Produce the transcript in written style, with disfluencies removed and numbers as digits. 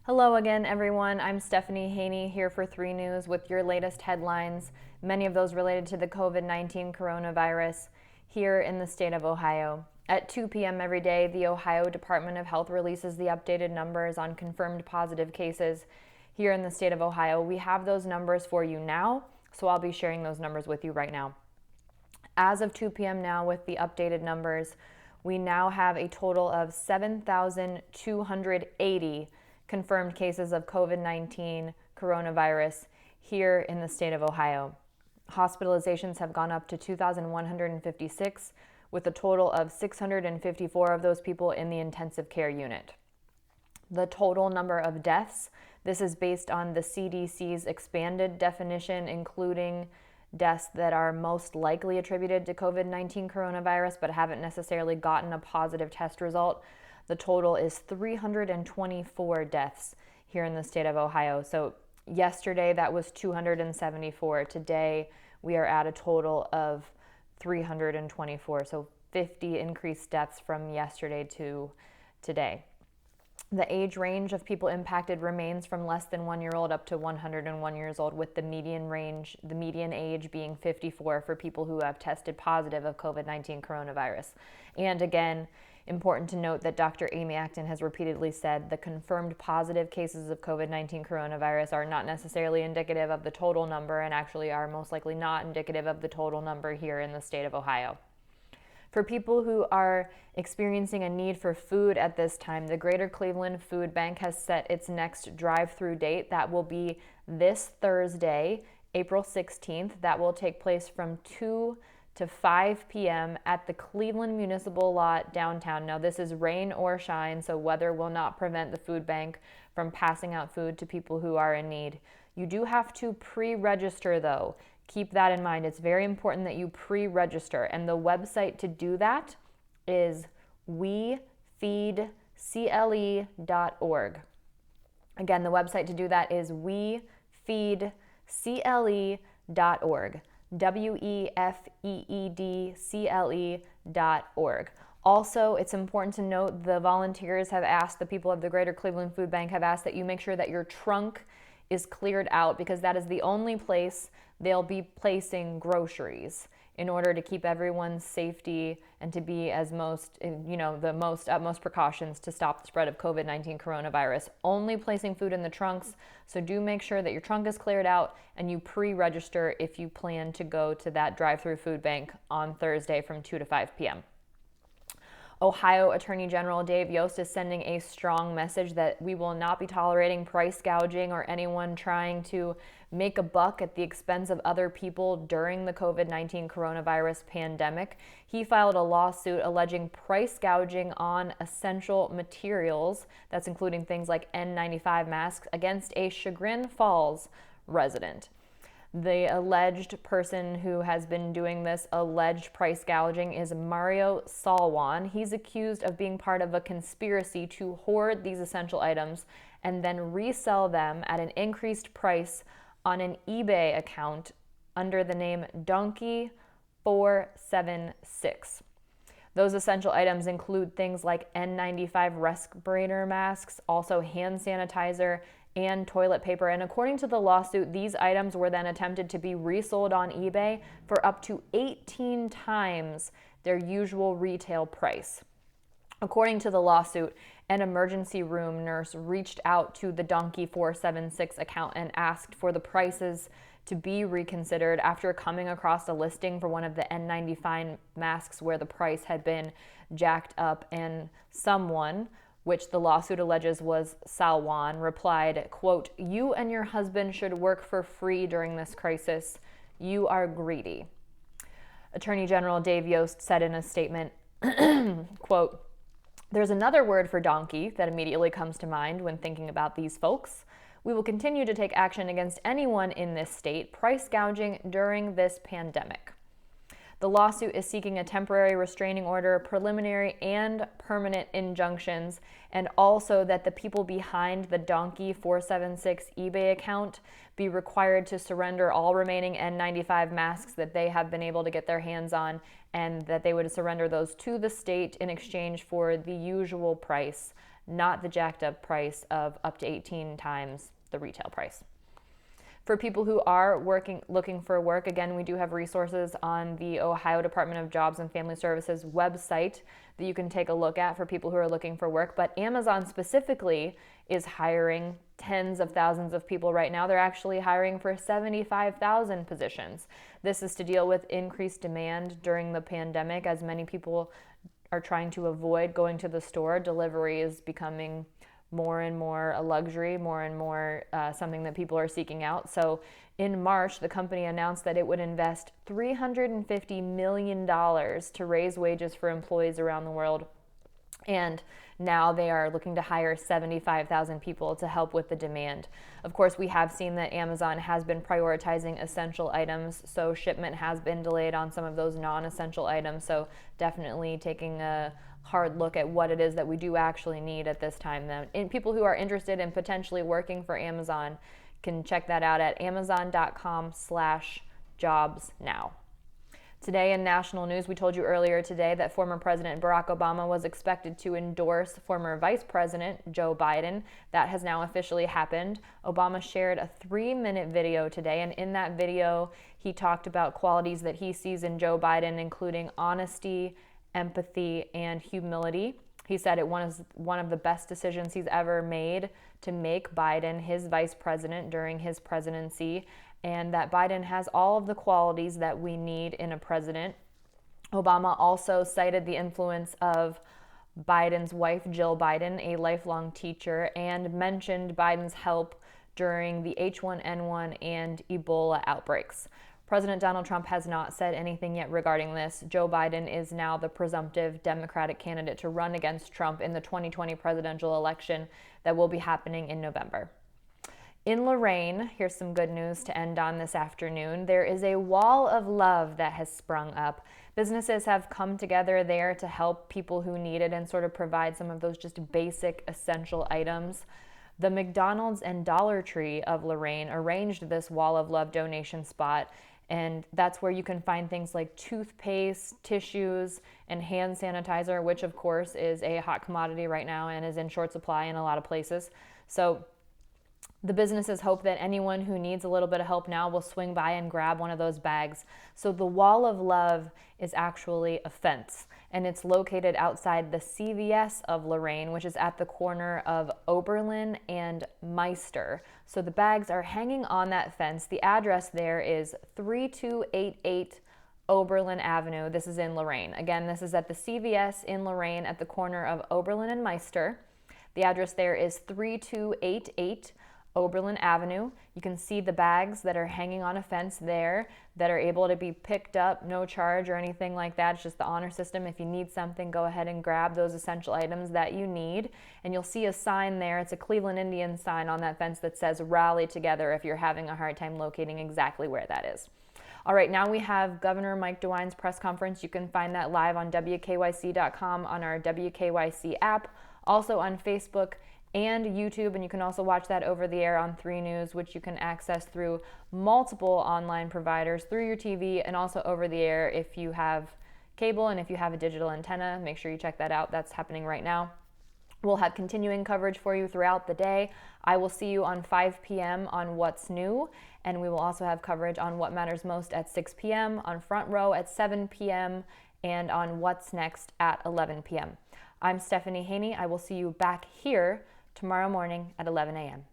Hello again, everyone. I'm Stephanie Haney here for 3 News with your latest headlines, many of those related to the COVID-19 coronavirus here in the state of Ohio. At 2 p.m. every day, the Ohio Department of Health releases the updated numbers on confirmed positive cases here in the state of Ohio. We have those numbers for you now, so I'll be sharing those numbers with you right now. As of 2 p.m. now, with the updated numbers, we now have a total of 7,280 confirmed cases of COVID-19 coronavirus here in the state of Ohio. Hospitalizations have gone up to 2,156, with a total of 654 of those people in the intensive care unit. The total number of deaths, this is based on the CDC's expanded definition, including deaths that are most likely attributed to COVID-19 coronavirus but haven't necessarily gotten a positive test result. The total is 324 deaths here in the state of Ohio. So yesterday that was 274. Today we are at a total of 324. So 50 increased deaths from yesterday to today. The age range of people impacted remains from less than 1-year-old up to 101 years old, with the median age being 54 for people who have tested positive of COVID-19 coronavirus. And again, important to note that Dr. Amy Acton has repeatedly said the confirmed positive cases of COVID-19 coronavirus are not necessarily indicative of the total number, and actually are most likely not indicative of the total number here in the state of Ohio. For people who are experiencing a need for food at this time, the Greater Cleveland Food Bank has set its next drive-through date. That will be this Thursday, April 16th. That will take place from 2 to 5 p.m. at the Cleveland Municipal Lot downtown. Now, this is rain or shine, so weather will not prevent the food bank from passing out food to people who are in need. You do have to pre-register, though. Keep that in mind. It's very important that you pre-register, and the website to do that is wefeedcle.org. Again, the website to do that is wefeedcle.org. wefeedcle.org. Also, it's important to note the volunteers have asked, the people of the Greater Cleveland Food Bank have asked that you make sure that your trunk is cleared out, because that is the only place they'll be placing groceries in order to keep everyone's safety and to be the utmost precautions to stop the spread of COVID-19 coronavirus. Only placing food in the trunks, so do make sure that your trunk is cleared out and you pre-register if you plan to go to that drive-through food bank on Thursday from 2 to 5 p.m. Ohio Attorney General Dave Yost is sending a strong message that we will not be tolerating price gouging or anyone trying to make a buck at the expense of other people during the COVID-19 coronavirus pandemic. He filed a lawsuit alleging price gouging on essential materials, that's including things like N95 masks, against a Chagrin Falls resident. The alleged person who has been doing this alleged price gouging is Mario Salwan. He's accused of being part of a conspiracy to hoard these essential items and then resell them at an increased price on an eBay account under the name Donkey476. Those essential items include things like N95 respirator masks, also hand sanitizer, and toilet paper. And according to the lawsuit, these items were then attempted to be resold on eBay for up to 18 times their usual retail price. According to the lawsuit, an emergency room nurse reached out to the Donkey476 account and asked for the prices to be reconsidered after coming across a listing for one of the N95 masks where the price had been jacked up, and someone, which the lawsuit alleges was Salwan, replied, quote, "You and your husband should work for free during this crisis. You are greedy." Attorney General Dave Yost said in a statement, quote, "There's another word for donkey that immediately comes to mind when thinking about these folks. We will continue to take action against anyone in this state price gouging during this pandemic." The lawsuit is seeking a temporary restraining order, preliminary and permanent injunctions, and also that the people behind the Donkey476 eBay account be required to surrender all remaining N95 masks that they have been able to get their hands on, and that they would surrender those to the state in exchange for the usual price not the jacked up price of up to 18 times the retail price. For people who are looking for work, again, we do have resources on the Ohio Department of Jobs and Family Services website that you can take a look at for people who are looking for work. But Amazon specifically is hiring tens of thousands of people right now. They're actually hiring for 75,000 positions. This is to deal with increased demand during the pandemic, as many people are trying to avoid going to the store. Delivery is becoming more and more a luxury, more and more something that people are seeking out. So in March, the company announced that it would invest $350 million to raise wages for employees around the world. And now they are looking to hire 75,000 people to help with the demand. Of course, we have seen that Amazon has been prioritizing essential items, so shipment has been delayed on some of those non-essential items. So definitely taking a hard look at what it is that we do actually need at this time. And people who are interested in potentially working for Amazon can check that out at amazon.com/jobs now. Today in national news, we told you earlier today that former President Barack Obama was expected to endorse former Vice President Joe Biden. That has now officially happened. Obama shared a 3-minute video today, and in that video, he talked about qualities that he sees in Joe Biden, including honesty, empathy, and humility. He said it was one of the best decisions he's ever made to make Biden his vice president during his presidency, and that Biden has all of the qualities that we need in a president. Obama also cited the influence of Biden's wife, Jill Biden, a lifelong teacher, and mentioned Biden's help during the H1N1 and Ebola outbreaks. President Donald Trump has not said anything yet regarding this. Joe Biden is now the presumptive Democratic candidate to run against Trump in the 2020 presidential election that will be happening in November. In Lorain, here's some good news to end on this afternoon. There is a wall of love that has sprung up. Businesses have come together there to help people who need it and sort of provide some of those just basic essential items. The McDonald's and Dollar Tree of Lorain arranged this wall of love donation spot, and that's where you can find things like toothpaste, tissues, and hand sanitizer, which of course is a hot commodity right now and is in short supply in a lot of places. So the businesses hope that anyone who needs a little bit of help now will swing by and grab one of those bags. So the Wall of Love is actually a fence, and it's located outside the CVS of Lorain, which is at the corner of Oberlin and Meister. So the bags are hanging on that fence. The address there is 3288 Oberlin Avenue. This is in Lorain. Again, this is at the CVS in Lorain at the corner of Oberlin and Meister. The address there is 3288 Oberlin Avenue. You can see the bags that are hanging on a fence there that are able to be picked up, no charge or anything like that. It's just the honor system. If you need something, go ahead and grab those essential items that you need. And you'll see a sign there. It's a Cleveland Indians sign on that fence that says "Rally Together" if you're having a hard time locating exactly where that is. All right, now we have Governor Mike DeWine's press conference. You can find that live on WKYC.com, on our WKYC app, also on Facebook and YouTube, and you can also watch that over the air on 3 News, which you can access through multiple online providers through your TV and also over the air if you have cable and if you have a digital antenna. Make sure you check that out. That's happening right now. We'll have continuing coverage for you throughout the day. I will see you on 5 p.m. on What's New, and we will also have coverage on What Matters Most at 6 p.m., on Front Row at 7 p.m., and on What's Next at 11 p.m. I'm Stephanie Haney. I will see you back here tomorrow morning at 11 a.m.